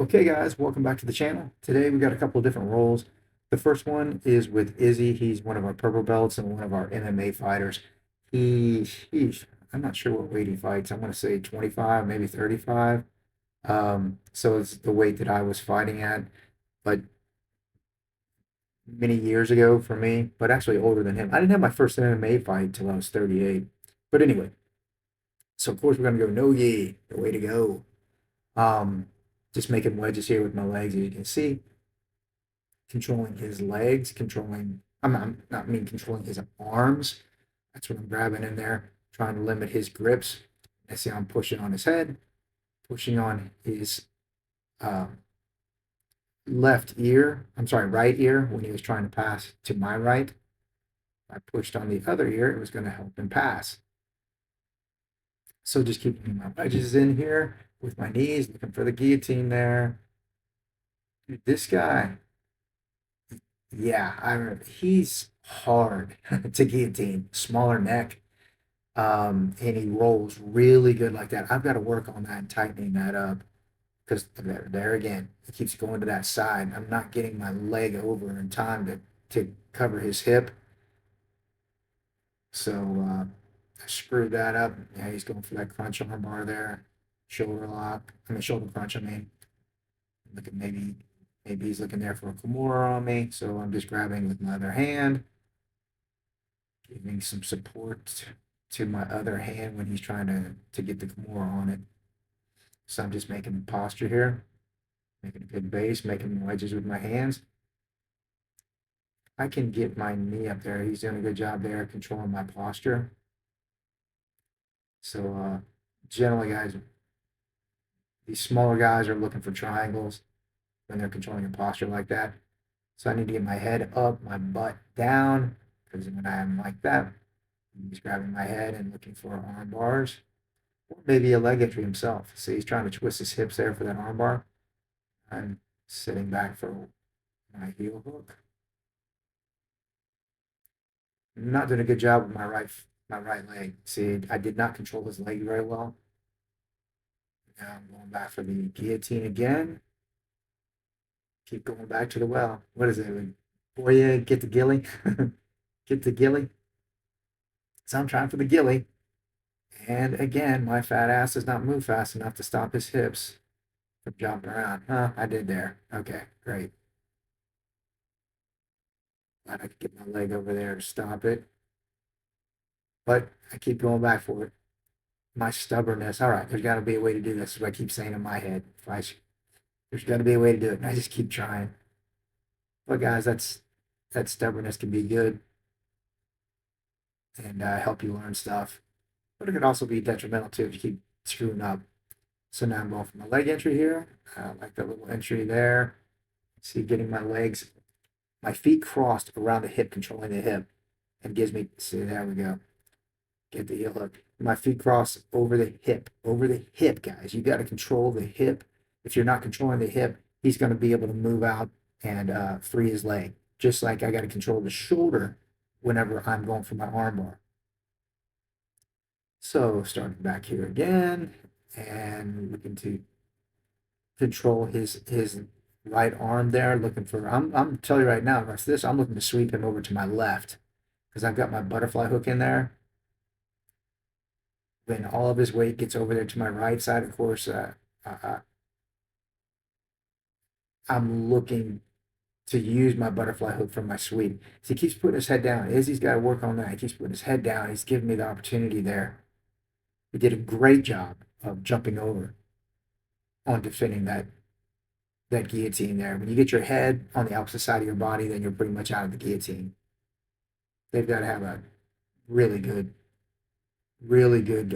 Okay, guys, welcome back to the channel. Today we got a couple of different roles. The first one is with Izzy. He's one of our purple belts and one of our MMA fighters. I'm not sure what weight he fights. I'm going to say 25, maybe 35. So it's the weight that I was fighting at, but many years ago for me, but actually older than him. I didn't have my first MMA fight until I was 38. But anyway, so of course we're going to go no gi, the way to go. Um, just making wedges here with my legs, as you can see. Controlling his legs, I'm not mean controlling his arms. That's what I'm grabbing in there, trying to limit his grips. I see I'm pushing on his head, pushing on his um, right ear when he was trying to pass to my right. I pushed on the other ear, it was going to help him pass. So just keeping my wedges in here with my knees, looking for the guillotine there. Dude, this guy, yeah, he's hard to guillotine, smaller neck, and he rolls really good like that. I've got to work on that and tightening that up because there again, he keeps going to that side. I'm not getting my leg over in time to cover his hip, so I screwed that up. Yeah, he's going for that crunch arm bar there, shoulder lock. I mean shoulder crunch. I mean, look at maybe he's looking there for a Kimura on me, so I'm just grabbing with my other hand, giving some support to my other hand when he's trying to get the Kimura on it. So I'm just making posture here, making a good base, making wedges with my hands. I can get my knee up there. He's doing a good job there controlling my posture. So generally, guys, these smaller guys are looking for triangles when they're controlling your posture like that. So I need to get my head up, my butt down, because when I'm like that, he's grabbing my head and looking for arm bars, or maybe a leg entry himself. See, he's trying to twist his hips there for that arm bar. I'm sitting back for my heel hook. I'm not doing a good job with my right leg. See, I did not control his leg very well. Now I'm going back for the guillotine again. Keep going back to the well. What is it? Boy, get the gilly. Get the gilly. So I'm trying for the gilly. And again, my fat ass does not move fast enough to stop his hips from jumping around. Huh, I did there. Okay, great. Glad I could get my leg over there to stop it. But I keep going back for it. My stubbornness. All right, there's got to be a way to do this. Is what I keep saying in my head. There's got to be a way to do it. And I just keep trying. But guys, that stubbornness can be good and help you learn stuff. But it could also be detrimental too if you keep screwing up. So now I'm going for my leg entry here. Like that little entry there. See, getting my feet crossed around the hip, controlling the hip, and gives me. See, there we go. Get the heel hook. My feet cross over the hip, guys. You got to control the hip. If you're not controlling the hip, he's going to be able to move out and free his leg. Just like I got to control the shoulder whenever I'm going for my armbar. So starting back here again, and looking to control his right arm there. Looking for I'm telling you right now, after this, I'm looking to sweep him over to my left because I've got my butterfly hook in there. When all of his weight gets over there to my right side, of course, I'm looking to use my butterfly hook from my sweep. So he keeps putting his head down. Izzy's got to work on that. He keeps putting his head down. He's giving me the opportunity there. He did a great job of jumping over on defending that guillotine there. When you get your head on the opposite side of your body, then you're pretty much out of the guillotine. They've got to have a really good, really good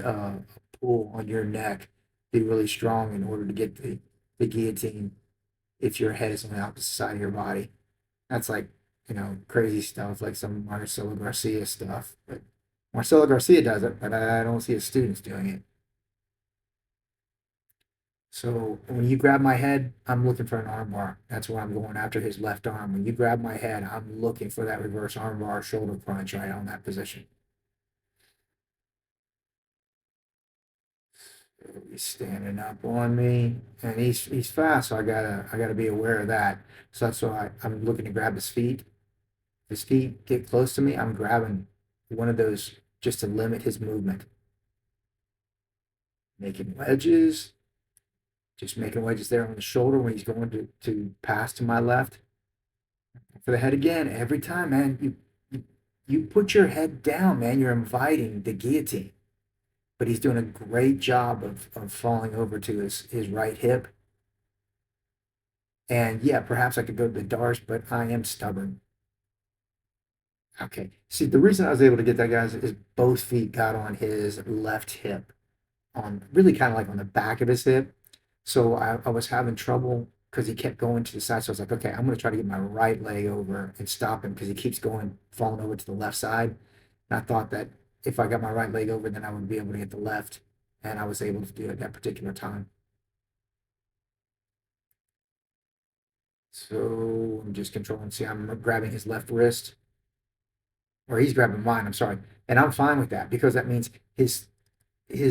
pull on your neck, be really strong in order to get the guillotine if your head is on the opposite side of your body. That's like, crazy stuff, like some Marcelo Garcia stuff. But Marcelo Garcia does it, but I don't see his students doing it. So when you grab my head, I'm looking for an armbar. That's where I'm going after his left arm. When you grab my head, I'm looking for that reverse armbar shoulder crunch right on that position. He's standing up on me, and he's fast, so I gotta be aware of that. So that's why I'm looking to grab his feet. If his feet get close to me, I'm grabbing one of those just to limit his movement. Making wedges, just making wedges there on the shoulder when he's going to pass to my left. For the head again, every time, man, you put your head down, man. You're inviting the guillotine. But he's doing a great job of falling over to his right hip. And yeah, perhaps I could go to the Dars, but I am stubborn. Okay. See, the reason I was able to get that, guys, is both feet got on his left hip, on really kind of like on the back of his hip. So I was having trouble because he kept going to the side. So I was like, okay, I'm going to try to get my right leg over and stop him because he keeps going, falling over to the left side. And I thought that if I got my right leg over, then I would be able to get the left. And I was able to do it at that particular time. So I'm just controlling. See, I'm grabbing his left wrist, or he's grabbing mine. I'm sorry, and I'm fine with that because that means his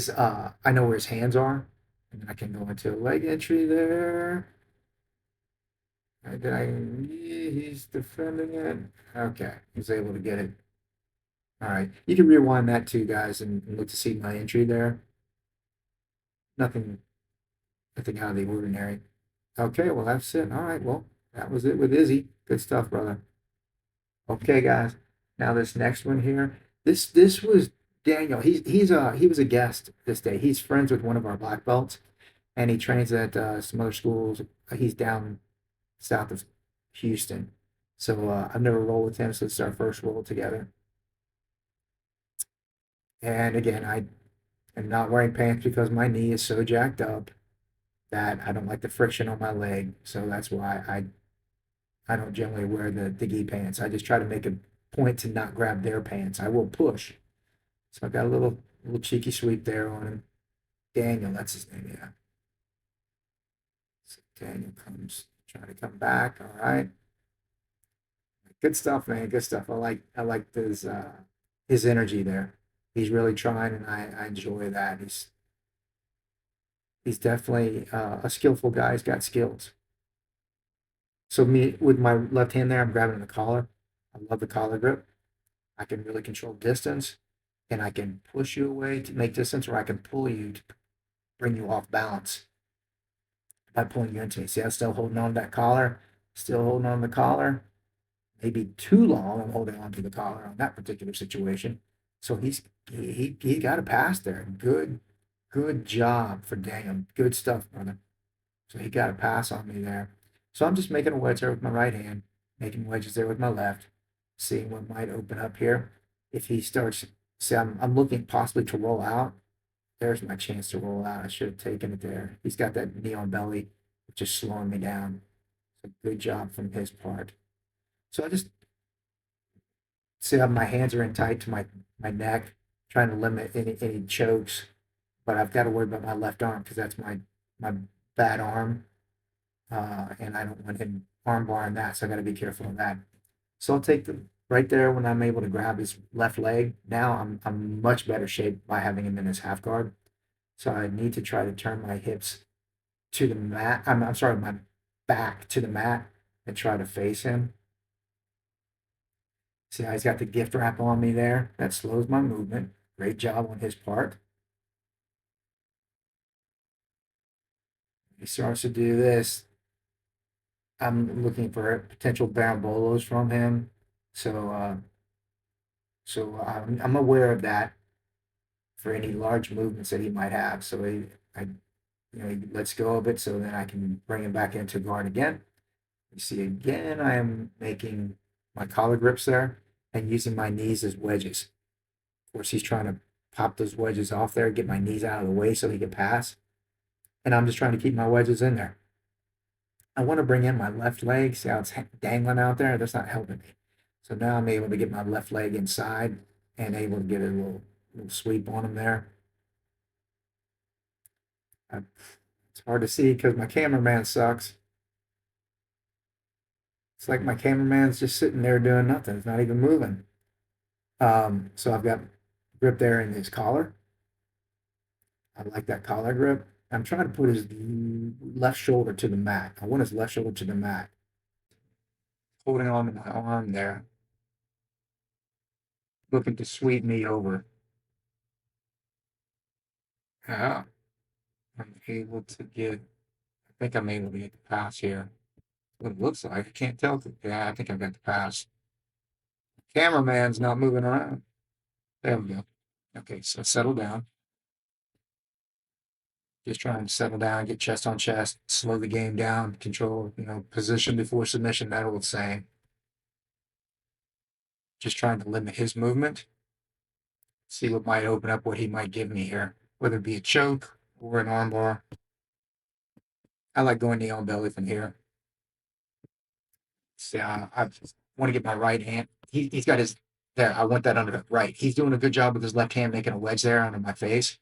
I know where his hands are, and then I can go into a leg entry there. And then he's defending it. Okay, he's able to get it. All right, you can rewind that too, guys, and look to see my entry there. Nothing, nothing out of the ordinary. Okay, well that's it. All right, well that was it with Izzy. Good stuff, brother. Okay, guys. Now this next one here. This was Daniel. He was a guest this day. He's friends with one of our black belts, and he trains at some other schools. He's down south of Houston. So I've never rolled with him, so it's our first roll together. And again, I am not wearing pants because my knee is so jacked up that I don't like the friction on my leg. So that's why I don't generally wear the gi pants. I just try to make a point to not grab their pants. I will push. So I got a little cheeky sweep there on him. Daniel, that's his name, yeah. So Daniel comes trying to come back. All right. Good stuff, man. Good stuff. I like his energy there. He's really trying and I enjoy that. He's definitely a skillful guy. He's got skills. So me with my left hand there, I'm grabbing the collar. I love the collar grip. I can really control distance and I can push you away to make distance, or I can pull you to bring you off balance by pulling you into me. See, I'm still holding on to that collar, still holding on to the collar. Maybe too long I'm holding on to the collar on that particular situation. So he got a pass there. Good job for Daniel. Good stuff, brother. So he got a pass on me there. So I'm just making a wedge there with my right hand, making wedges there with my left, seeing what might open up here. If he starts, see, I'm looking possibly to roll out. There's my chance to roll out. I should have taken it there. He's got that knee on belly, which is slowing me down. So good job from his part. So I just see how my hands are in tight to my neck, trying to limit any chokes. But I've got to worry about my left arm because that's my bad arm, and I don't want him arm barring that. So I got to be careful of that. So I'll take the right there when I'm able to grab his left leg. Now I'm much better shape by having him in his half guard. So I need to try to turn my hips to the mat. I'm sorry, my back to the mat and try to face him. See how he's got the gift wrap on me there? That slows my movement. Great job on his part. He starts to do this. I'm looking for potential bambolos from him. So I'm aware of that for any large movements that he might have. So he lets go of it so then I can bring him back into guard again. You see again, I am making my collar grips there and using my knees as wedges. Of course, he's trying to pop those wedges off there, get my knees out of the way so he can pass. And I'm just trying to keep my wedges in there. I want to bring in my left leg. See how it's dangling out there? That's not helping me. So now I'm able to get my left leg inside and able to get a little sweep on him there. It's hard to see because my cameraman sucks. It's like my cameraman's just sitting there doing nothing. It's not even moving. So I've got grip there in his collar. I like that collar grip. I'm trying to put his left shoulder to the mat. I want his left shoulder to the mat. Holding on to my arm there, looking to sweep me over. Yeah, I'm able to get, I think I'm able to get the pass here. What it looks like, I can't tell. Yeah, I think I've got the pass. Cameraman's not moving around. There we go. Okay, so settle down. Just try and settle down, get chest on chest, slow the game down, control, position before submission, that old saying. Just trying to limit his movement, see what might open up what he might give me here, whether it be a choke or an armbar. I like going knee on belly from here. So I want to get my right hand. He's got his there. I want that under the right. He's doing a good job with his left hand making a wedge there under my face.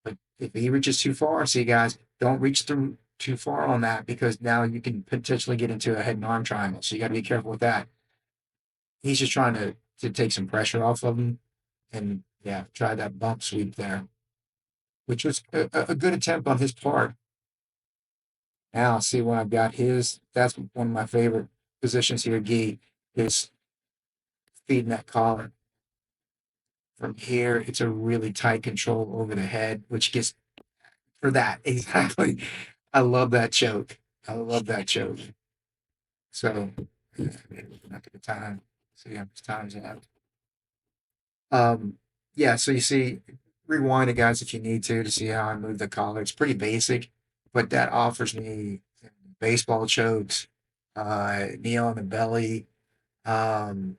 But if he reaches too far, see guys, don't reach through too far on that because now you can potentially get into a head and arm triangle. So you got to be careful with that. He's just trying to take some pressure off of him and yeah, try that bump sweep there, which was a good attempt on his part. Now see when I've got his. That's one of my favorite positions here. Gi is feeding that collar. From here, it's a really tight control over the head, which gets for that exactly. I love that choke. I love that choke. So, yeah, look at the time. See how much time's out. Yeah. So you see, rewind it, guys, if you need to see how I move the collar. It's pretty basic, but that offers me baseball chokes, knee on the belly, um,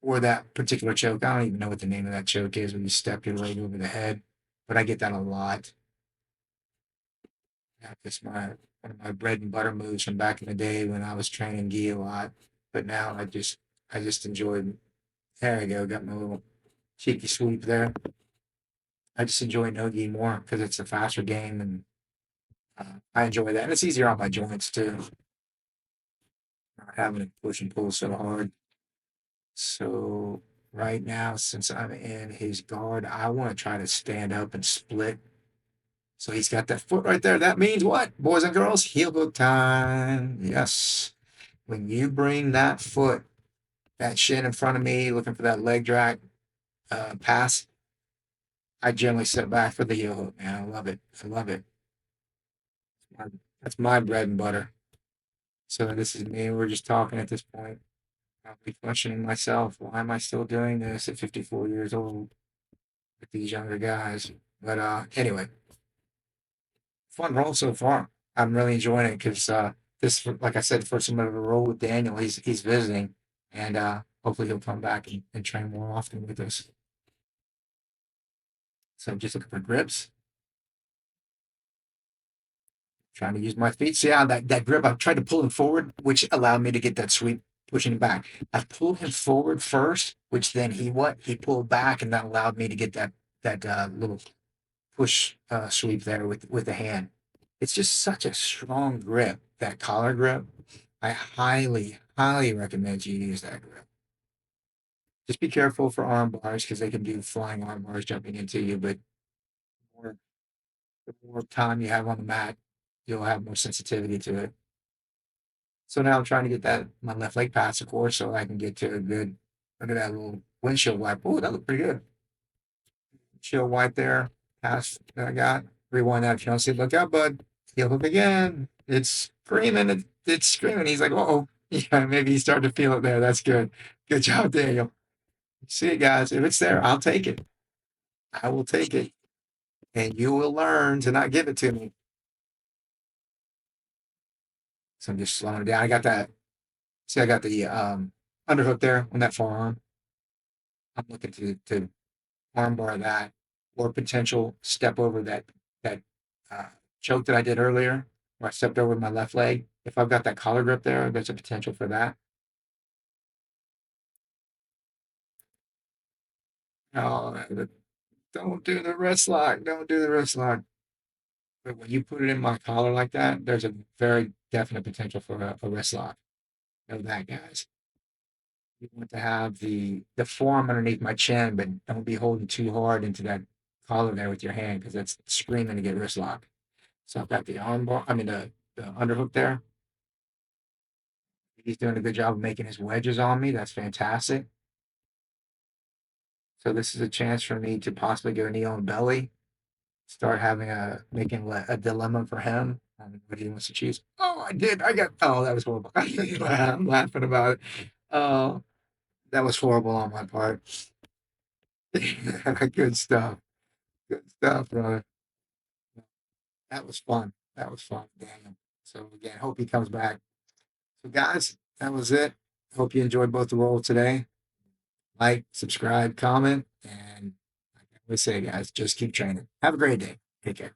or that particular choke. I don't even know what the name of that choke is when you step your leg over the head, but I get that a lot. It's one of my bread and butter moves from back in the day when I was training gi a lot. But now I just enjoy. There we go. Got my little cheeky sweep there. I just enjoy no gi more because it's a faster game and I enjoy that. And it's easier on my joints too. Not having to push and pull so hard. So right now, since I'm in his guard, I want to try to stand up and split. So he's got that foot right there. That means what, boys and girls? Heel hook time. Yes. When you bring that foot, that shin in front of me, looking for that leg drag pass, I generally sit back for the heel hook, man. I love it. I love it. That's my bread and butter. So this is me. We're just talking at this point. I'll be questioning myself. Why am I still doing this at 54 years old with these younger guys? But anyway, fun role so far. I'm really enjoying it because this, like I said, first I'm going to roll with Daniel. He's visiting, and hopefully he'll come back and train more often with us. So I'm just looking for grips, trying to use my feet. See how that grip, I tried to pull him forward, which allowed me to get that sweep pushing him back. I pulled him forward first, which then he pulled back, and that allowed me to get that little push sweep there with the hand. It's just such a strong grip, that collar grip. I highly, highly recommend you use that grip. Just be careful for arm bars because they can do flying arm bars jumping into you, but more, the more time you have on the mat, you'll have more sensitivity to it. So now I'm trying to get that my left leg pass, of course, so I can get to a good look at that little windshield wipe. Oh, that looked pretty good. Windshield wipe there, pass that I got. Rewind that if you don't see it. Look out, bud. Heel hook again. It's screaming. It's screaming. He's like, oh, yeah, maybe he's starting to feel it there. That's good. Good job, Daniel. See it, guys. If it's there, I'll take it. I will take it. And you will learn to not give it to me. So I'm just slowing it down. I got that. See, I got the underhook there on that forearm. I'm looking to armbar that or potential step over that uh, choke that I did earlier, where I stepped over my left leg. If I've got that collar grip there, there's a potential for that. Oh, don't do the wrist lock. Don't do the wrist lock. But when you put it in my collar like that, there's a very definite potential for a wrist lock. Know that, guys. You want to have the forearm underneath my chin, but don't be holding too hard into that collar there with your hand because that's screaming to get wrist lock. So I've got the arm bar, I mean the underhook there. He's doing a good job of making his wedges on me. That's fantastic. So this is a chance for me to possibly go knee on belly, start having a dilemma for him on what he wants to choose. Oh, I did. I got. Oh, that was horrible. I'm laughing about it. Oh, that was horrible on my part. Good stuff. Good stuff, brother. That was fun. That was fun. Damn. So again, hope he comes back. So guys, that was it. Hope you enjoyed both the roles today. Like, subscribe, comment, and like I always say, guys, just keep training. Have a great day. Take care.